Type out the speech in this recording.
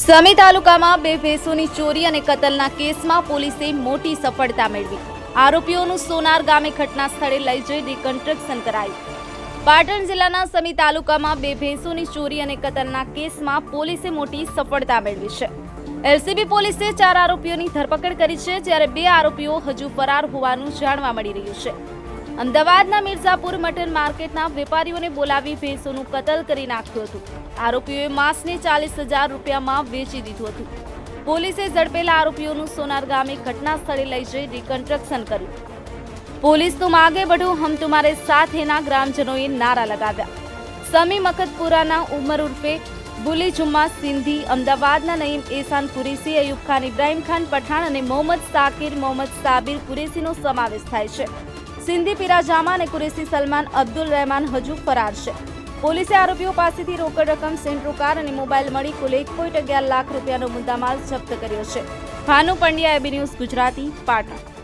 સમી તાલુકામાં બે ભેંસોની ચોરી અને કતલના કેસમાં પોલીસે મોટી સફળતા મેળવી। આરોપીઓનું સોનાર ગામે ઘટના સ્થળે લઈ જઈ રિકન્સ્ટ્રક્શન કરાયું। પાટણ જિલ્લાના સમી તાલુકામાં બે ભેંસોની ચોરી અને કતલના કેસમાં પોલીસે મોટી સફળતા મેળવી છે। એલસીબી પોલીસે 4 આરોપીઓની ધરપકડ કરી છે, જ્યારે 2 આરોપીઓ હજુ ફરાર હોવાનું જાણવા મળી રહ્યું છે। અમદાવાદના મિર્ઝાપુર મટન માર્કેટના વેપારીઓને બોલાવી ભેંસોનું કતલ કરી નાખ્યું હતું। આરોપીઓએ માંસને 40,000 રૂપિયામાં વેચી દીધું હતું। પોલીસે ઝડપેલા આરોપીઓનું સોનાર ગામે ઘટના સ્થળે લઈ જઈ રિકન્સ્ટ્રક્શન કર્યું। પોલીસ તો માગે બઢો હમ તુમારે સાથ હેના ગ્રામજનોએ નારા લગાવ્યા। સમી મકતપુરાના ઉમર ઉર્ફે બુલી જુમ્મા સિંધી, અમદાવાદના નઈમ એહસાન કુરેશી, અયુબ ખાન, ઇબ્રાહીમ ખાન પઠાણ અને મોહમ્મદ સાકિર મોહમ્મદ સાબિર કુરેશીનો સમાવેશ થાય છે। સિંધી પિરાજામા અને કુરેશી સલમાન અબ્દુલ રહેમાન હજુ ફરાર છે। પોલીસે આરોપીઓ પાસેથી રોકડ રકમ, સેન્ટ્રો કાર અને મોબાઈલ મળી કુલ 1.11 લાખ રૂપિયાનો મુદ્દામાલ જપ્ત કર્યો છે। Bhanu Pandya, AB news Gujarati, Patan.